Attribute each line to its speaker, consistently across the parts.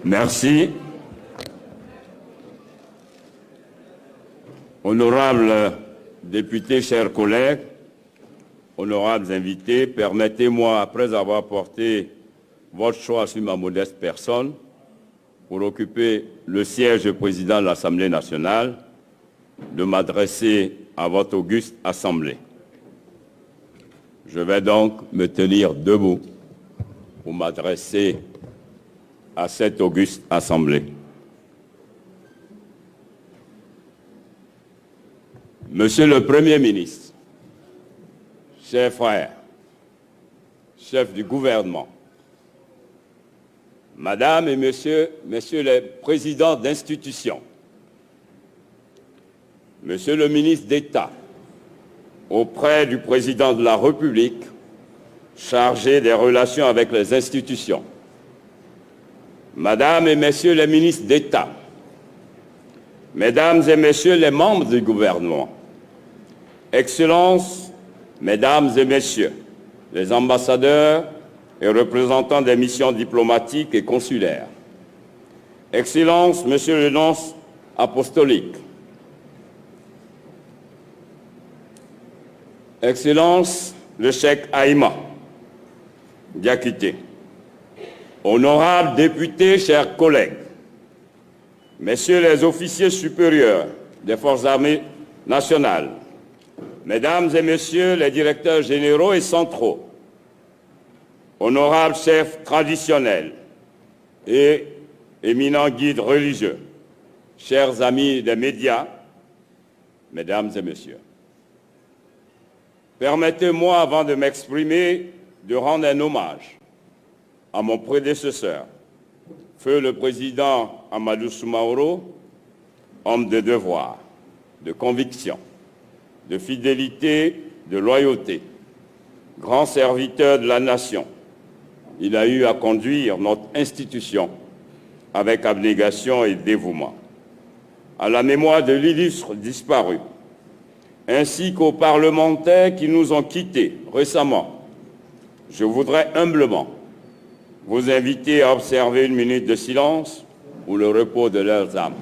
Speaker 1: Merci. Honorables députés, chers collègues, honorables invités, permettez-moi, après avoir porté votre choix sur ma modeste personne, pour occuper le siège de président de l'Assemblée nationale, de m'adresser à votre auguste Assemblée. Je vais donc me tenir debout pour m'adresser à cette auguste Assemblée. Monsieur le Premier ministre, chers frères, chefs du gouvernement, Madame et Messieurs les présidents d'institutions, Monsieur le ministre d'État, auprès du Président de la République, chargé des relations avec les institutions, Madame et Messieurs les ministres d'État, Mesdames et Messieurs les membres du gouvernement, Excellences, Mesdames et Messieurs, les ambassadeurs et représentants des missions diplomatiques et consulaires, Excellences, Monsieur le nonce apostolique, Excellence le cheikh Aïma Diakité, honorables députés, chers collègues, Messieurs les officiers supérieurs des forces armées nationales, Mesdames et Messieurs les directeurs généraux et centraux, honorables chefs traditionnels et éminents guides religieux, chers amis des médias, Mesdames et Messieurs, permettez-moi, avant de m'exprimer, de rendre un hommage à mon prédécesseur, Feu le président Amadou Soumaoro, homme de devoir, de conviction, de fidélité, de loyauté, grand serviteur de la nation. Il a eu à conduire notre institution avec abnégation et dévouement. À la mémoire de l'illustre disparu, ainsi qu'aux parlementaires qui nous ont quittés récemment, je voudrais humblement vous inviter à observer une minute de silence pour le repos de leurs âmes.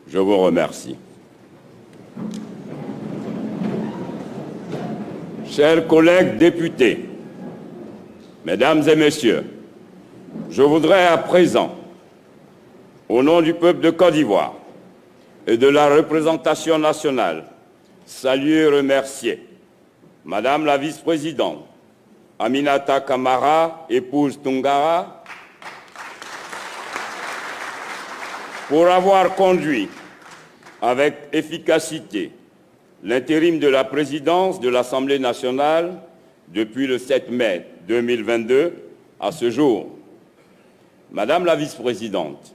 Speaker 1: Je vous remercie. Chers collègues députés, Mesdames et Messieurs, je voudrais à présent, au nom du peuple de Côte d'Ivoire et de la représentation nationale, saluer et remercier Madame la vice-présidente Aminata Kamara, épouse Tungara, pour avoir conduit avec efficacité l'intérim de la présidence de l'Assemblée nationale depuis le 7 mai 2022 à ce jour. Madame la vice-présidente,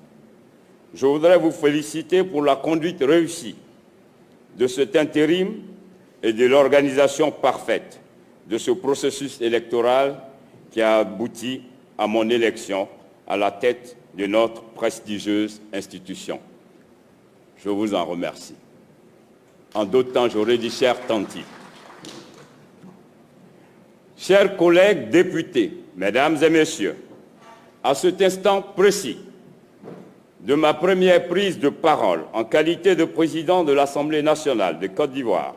Speaker 1: je voudrais vous féliciter pour la conduite réussie de cet intérim et de l'organisation parfaite de ce processus électoral qui a abouti à mon élection à la tête de notre prestigieuse institution. Je vous en remercie. En d'autres temps, j'aurais dit cher Tanti. Chers collègues députés, Mesdames et Messieurs, à cet instant précis de ma première prise de parole en qualité de président de l'Assemblée nationale de Côte d'Ivoire,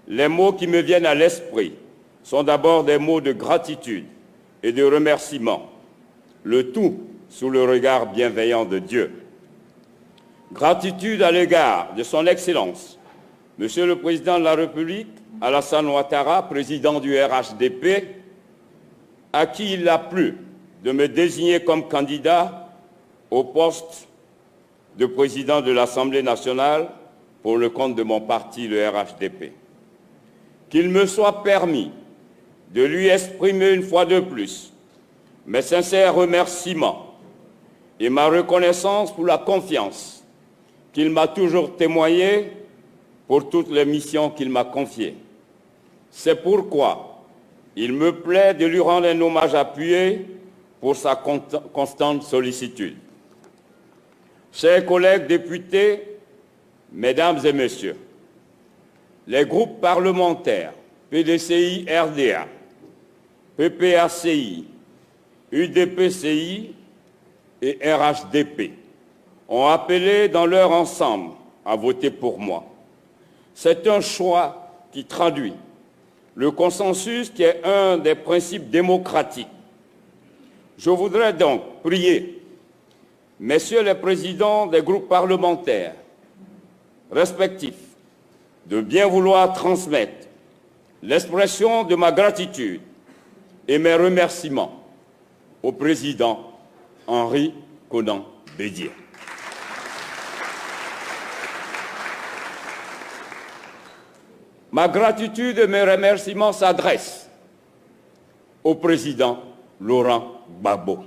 Speaker 1: les mots qui me viennent à l'esprit sont d'abord des mots de gratitude et de remerciement, le tout sous le regard bienveillant de Dieu. Gratitude à l'égard de son Excellence, Monsieur le Président de la République, Alassane Ouattara, président du RHDP, à qui il a plu de me désigner comme candidat au poste de président de l'Assemblée nationale pour le compte de mon parti, le RHDP. Qu'il me soit permis de lui exprimer une fois de plus mes sincères remerciements et ma reconnaissance pour la confiance qu'il m'a toujours témoignée pour toutes les missions qu'il m'a confiées. C'est pourquoi il me plaît de lui rendre un hommage appuyé pour sa constante sollicitude. chers collègues députés, mesdames et messieurs, les groupes parlementaires PDCI, RDA, PPACI, UDPCI et RHDP ont appelé dans leur ensemble à voter pour moi. C'est un choix qui traduit le consensus qui est un des principes démocratiques. Je voudrais donc prier messieurs les présidents des groupes parlementaires respectifs de bien vouloir transmettre l'expression de ma gratitude et mes remerciements au président Henri Konan Bédié. Ma gratitude et mes remerciements s'adressent au président Laurent Gbagbo.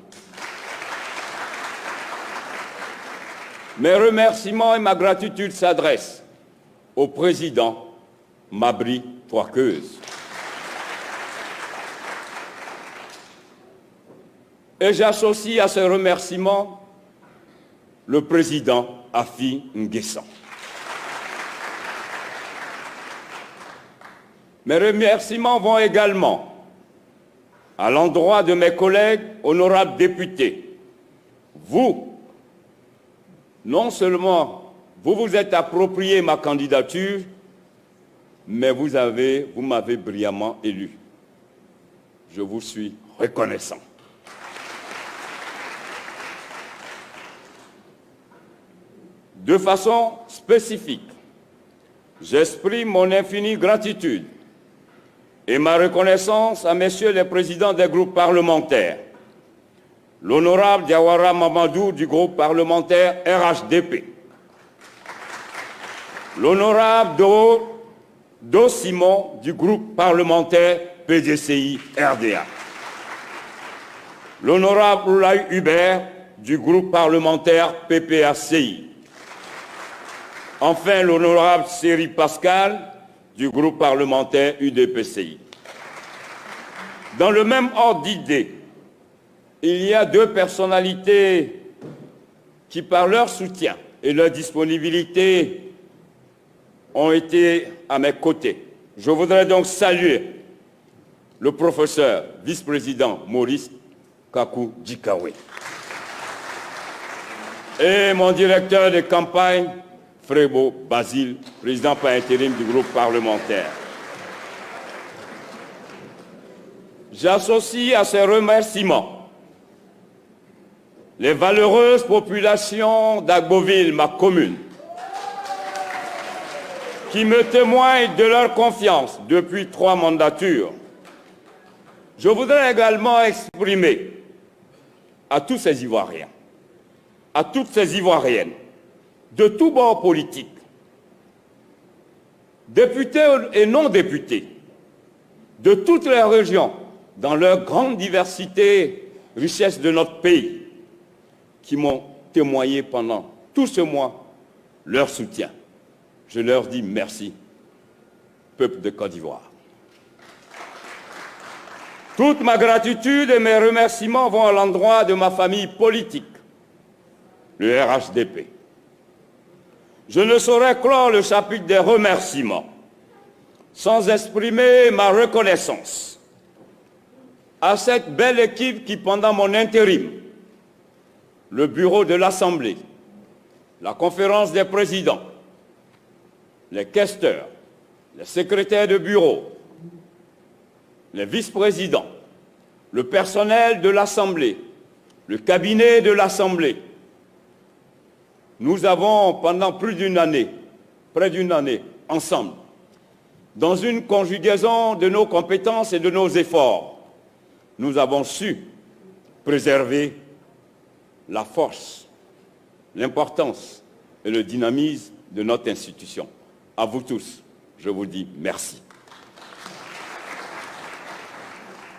Speaker 1: Mes remerciements et ma gratitude s'adressent au président Mabry Touakeuse. Et j'associe à ces remerciements le président Afi N'Guessan. Mes remerciements vont également à l'endroit de mes collègues honorables députés. Vous, non seulement vous vous êtes approprié ma candidature, mais vous m'avez brillamment élu. Je vous suis reconnaissant. De façon spécifique, j'exprime mon infinie gratitude et ma reconnaissance à messieurs les présidents des groupes parlementaires, l'honorable Diawara Mamadou du groupe parlementaire RHDP, l'honorable Do Simon du groupe parlementaire PDCI RDA, l'honorable Oulaye Hubert du groupe parlementaire PPACI, enfin l'honorable Séri Pascal du groupe parlementaire UDPCI. Dans le même ordre d'idées, il y a deux personnalités qui, par leur soutien et leur disponibilité, ont été à mes côtés. Je voudrais donc saluer le professeur vice-président Maurice Kakou Djikawe et mon directeur de campagne, Frébo Basile, président par intérim du groupe parlementaire. J'associe à ces remerciements les valeureuses populations d'Agboville, ma commune, qui me témoignent de leur confiance depuis 3 mandatures. Je voudrais également exprimer à tous ces Ivoiriens, à toutes ces Ivoiriennes, de tous bords politiques, députés et non députés, de toutes les régions, dans leur grande diversité, richesse de notre pays, qui m'ont témoigné pendant tout ce mois leur soutien. Je leur dis merci, peuple de Côte d'Ivoire. Toute ma gratitude et mes remerciements vont à l'endroit de ma famille politique, le RHDP. Je ne saurais clore le chapitre des remerciements sans exprimer ma reconnaissance à cette belle équipe qui, pendant mon intérim, le bureau de l'Assemblée, la conférence des présidents, les questeurs, les secrétaires de bureau, les vice-présidents, le personnel de l'Assemblée, le cabinet de l'Assemblée. Nous avons, pendant près d'une année, ensemble, dans une conjugaison de nos compétences et de nos efforts, nous avons su préserver la force, l'importance et le dynamisme de notre institution. À vous tous, je vous dis merci.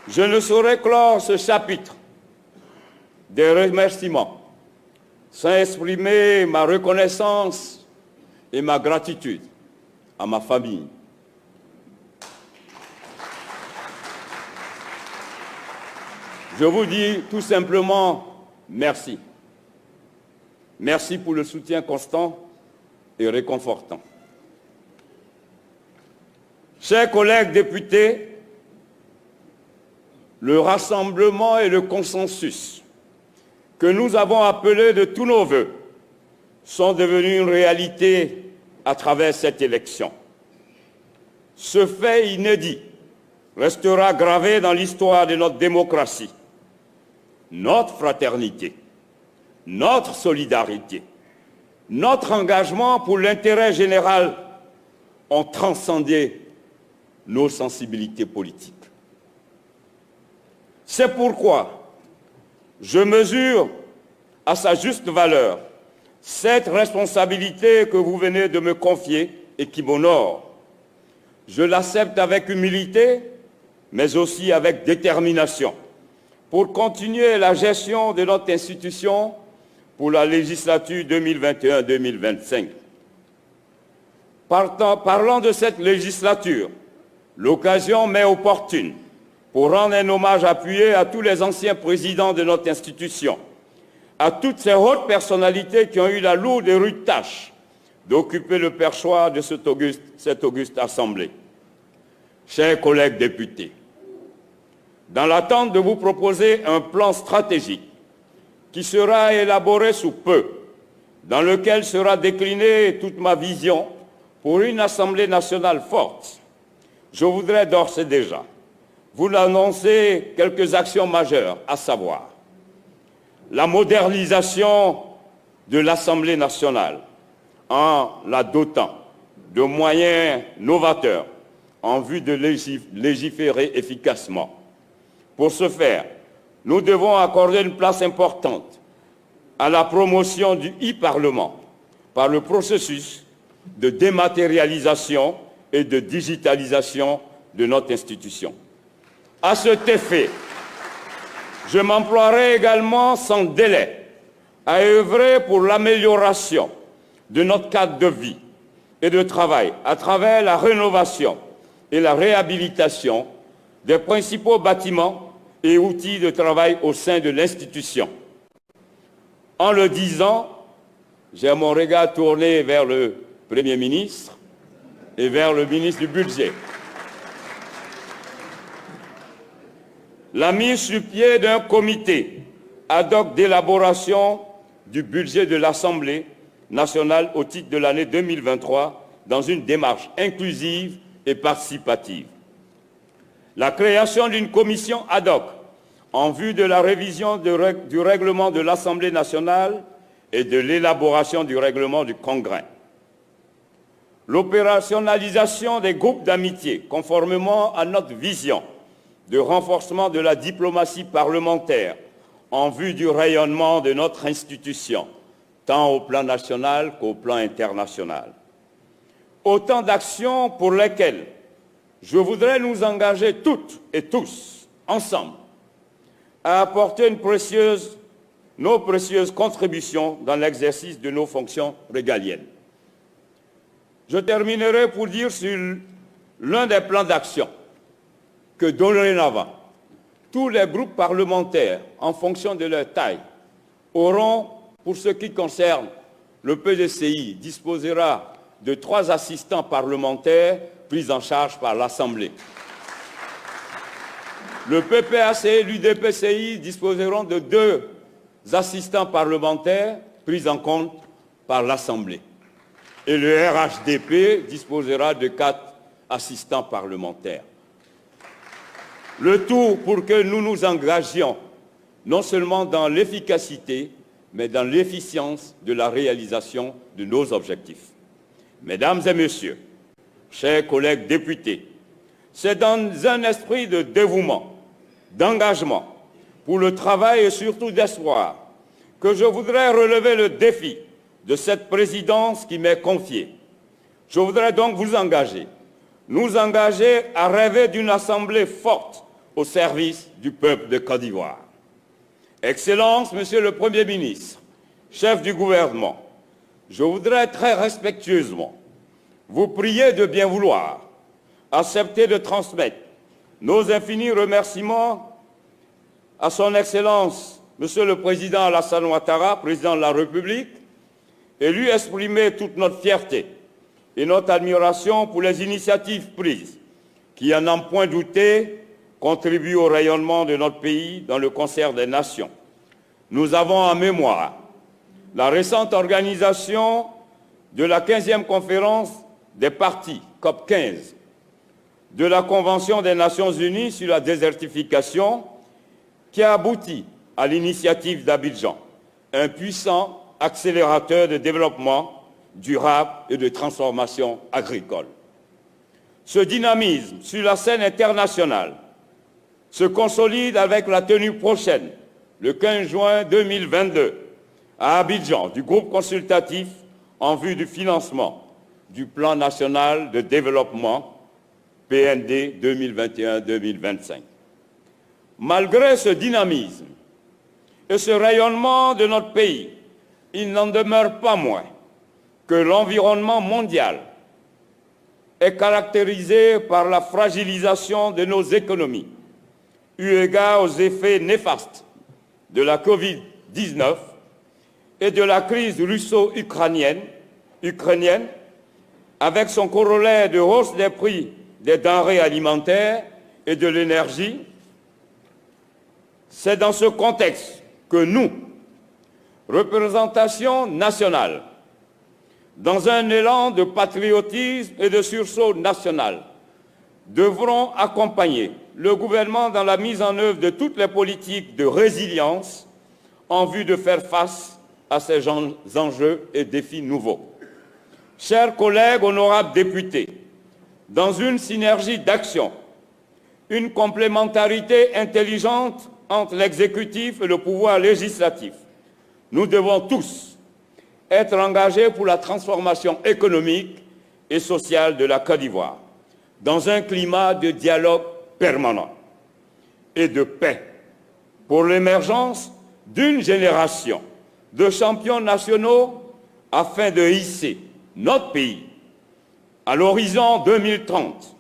Speaker 1: Je ne saurais clore ce chapitre des remerciements sans exprimer ma reconnaissance et ma gratitude à ma famille. Je vous dis tout simplement merci. Merci pour le soutien constant et réconfortant. Chers collègues députés, le rassemblement et le consensus que nous avons appelés de tous nos vœux sont devenus une réalité à travers cette élection. Ce fait inédit restera gravé dans l'histoire de notre démocratie. Notre fraternité, notre solidarité, notre engagement pour l'intérêt général ont transcendé nos sensibilités politiques. C'est pourquoi je mesure à sa juste valeur cette responsabilité que vous venez de me confier et qui m'honore. Je l'accepte avec humilité, mais aussi avec détermination, pour continuer la gestion de notre institution pour la législature 2021-2025. Parlant de cette législature, l'occasion m'est opportune pour rendre un hommage appuyé à tous les anciens présidents de notre institution, à toutes ces hautes personnalités qui ont eu la lourde et rude tâche d'occuper le perchoir de cette auguste assemblée. Chers collègues députés, dans l'attente de vous proposer un plan stratégique qui sera élaboré sous peu, dans lequel sera déclinée toute ma vision pour une Assemblée nationale forte, je voudrais d'ores et déjà vous annoncer quelques actions majeures, à savoir la modernisation de l'Assemblée nationale en la dotant de moyens novateurs en vue de légiférer efficacement. Pour ce faire, nous devons accorder une place importante à la promotion du e-Parlement par le processus de dématérialisation et de digitalisation de notre institution. À cet effet, je m'emploierai également sans délai à œuvrer pour l'amélioration de notre cadre de vie et de travail à travers la rénovation et la réhabilitation des principaux bâtiments et outils de travail au sein de l'institution. En le disant, j'ai mon regard tourné vers le Premier ministre et vers le ministre du Budget. La mise sur pied d'un comité ad hoc d'élaboration du budget de l'Assemblée nationale au titre de l'année 2023 dans une démarche inclusive et participative. La création d'une commission ad hoc en vue de la révision du règlement de l'Assemblée nationale et de l'élaboration du règlement du Congrès. L'opérationnalisation des groupes d'amitié, conformément à notre vision de renforcement de la diplomatie parlementaire en vue du rayonnement de notre institution, tant au plan national qu'au plan international. Autant d'actions pour lesquelles je voudrais nous engager toutes et tous, ensemble, à apporter nos précieuses contributions dans l'exercice de nos fonctions régaliennes. Je terminerai pour dire sur l'un des plans d'action que dorénavant, tous les groupes parlementaires, en fonction de leur taille, auront, pour ce qui concerne le PDCI, disposera de 3 assistants parlementaires pris en charge par l'Assemblée. Le PPAC et l'UDPCI disposeront de 2 assistants parlementaires pris en compte par l'Assemblée. Et le RHDP disposera de 4 assistants parlementaires. Le tout pour que nous nous engagions non seulement dans l'efficacité, mais dans l'efficience de la réalisation de nos objectifs. Mesdames et messieurs, chers collègues députés, c'est dans un esprit de dévouement, d'engagement, pour le travail et surtout d'espoir, que je voudrais relever le défi de cette présidence qui m'est confiée. Je voudrais donc nous engager à rêver d'une assemblée forte au service du peuple de Côte d'Ivoire. Excellences, Monsieur le Premier ministre, chef du gouvernement, je voudrais très respectueusement vous prier de bien vouloir accepter de transmettre nos infinis remerciements à son Excellence, Monsieur le Président Alassane Ouattara, Président de la République, et lui exprimer toute notre fierté et notre admiration pour les initiatives prises qui, à n'en point douter, contribuent au rayonnement de notre pays dans le concert des nations. Nous avons en mémoire la récente organisation de la 15e conférence des partis, COP 15, de la Convention des Nations Unies sur la désertification, qui a abouti à l'initiative d'Abidjan, un puissant accélérateur de développement durable et de transformation agricole. Ce dynamisme sur la scène internationale se consolide avec la tenue prochaine, le 15 juin 2022, à Abidjan, du groupe consultatif en vue du financement du Plan national de développement PND 2021-2025. Malgré ce dynamisme et ce rayonnement de notre pays, il n'en demeure pas moins que l'environnement mondial est caractérisé par la fragilisation de nos économies, eu égard aux effets néfastes de la Covid-19 et de la crise russo-ukrainienne, avec son corollaire de hausse des prix des denrées alimentaires et de l'énergie. C'est dans ce contexte que nous, représentation nationale, dans un élan de patriotisme et de sursaut national, devront accompagner le gouvernement dans la mise en œuvre de toutes les politiques de résilience en vue de faire face à ces enjeux et défis nouveaux. Chers collègues, honorables députés, dans une synergie d'action, une complémentarité intelligente entre l'exécutif et le pouvoir législatif, nous devons tous être engagés pour la transformation économique et sociale de la Côte d'Ivoire, dans un climat de dialogue permanent et de paix, pour l'émergence d'une génération de champions nationaux afin de hisser notre pays à l'horizon 2030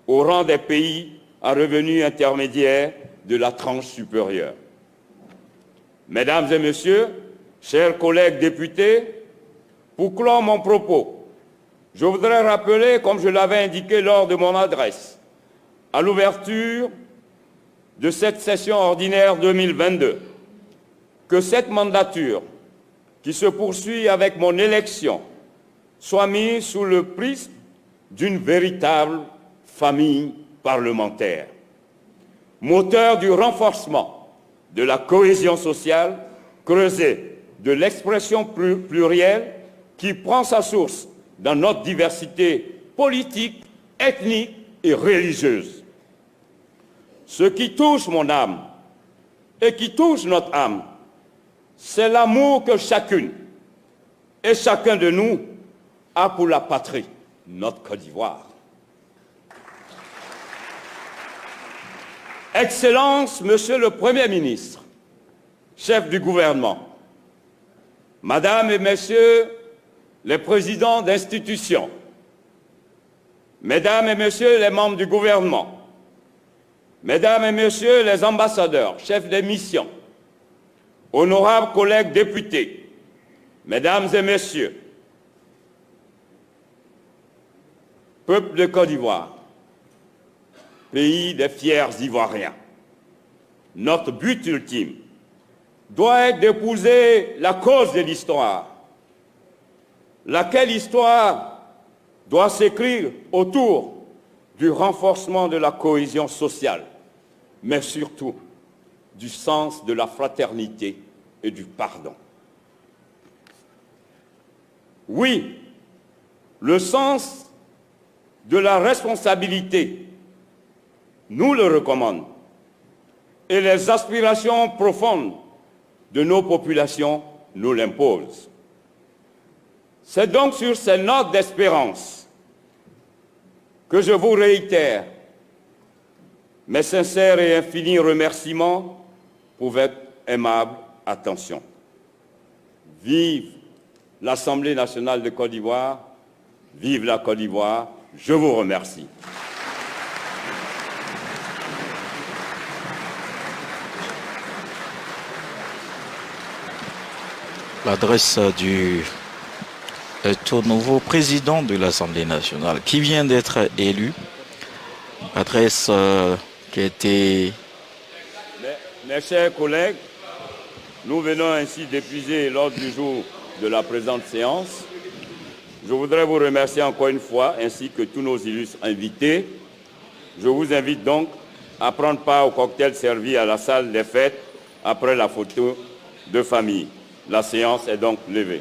Speaker 1: au rang des pays à revenus intermédiaires de la tranche supérieure. Mesdames et messieurs, chers collègues députés, pour clore mon propos, je voudrais rappeler, comme je l'avais indiqué lors de mon adresse, à l'ouverture de cette session ordinaire 2022, que cette mandature, qui se poursuit avec mon élection, soit mise sous le prisme d'une véritable famille parlementaire, moteur du renforcement de la cohésion sociale, creusée de l'expression plurielle qui prend sa source dans notre diversité politique, ethnique et religieuse. Ce qui touche mon âme et qui touche notre âme, c'est l'amour que chacune et chacun de nous a pour la patrie, notre Côte d'Ivoire. Excellence, Monsieur le Premier ministre, chef du gouvernement, Madame et Messieurs les présidents d'institutions, Mesdames et Messieurs les membres du gouvernement, Mesdames et Messieurs les ambassadeurs, chefs des missions, honorables collègues députés, Mesdames et Messieurs, peuple de Côte d'Ivoire, pays des fiers Ivoiriens, notre but ultime doit être d'épouser la cause de l'histoire, laquelle histoire doit s'écrire autour du renforcement de la cohésion sociale, mais surtout du sens de la fraternité et du pardon. Oui, le sens de la responsabilité nous le recommande et les aspirations profondes de nos populations nous l'imposent. C'est donc sur ces notes d'espérance que je vous réitère mes sincères et infinis remerciements pour votre aimable attention. Vive l'Assemblée nationale de Côte d'Ivoire, vive la Côte d'Ivoire, je vous remercie.
Speaker 2: L'adresse du tout nouveau président de l'Assemblée nationale qui vient d'être élu. Adresse qui a été...
Speaker 1: Mes chers collègues, nous venons ainsi d'épuiser l'ordre du jour de la présente séance. Je voudrais vous remercier encore une fois, ainsi que tous nos illustres invités. Je vous invite donc à prendre part au cocktail servi à la salle des fêtes après la photo de famille. La séance est donc levée.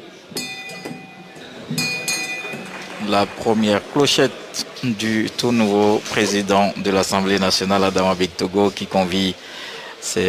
Speaker 2: La première clochette du tout nouveau président de l'Assemblée nationale, Adama Bictogo, qui convie ses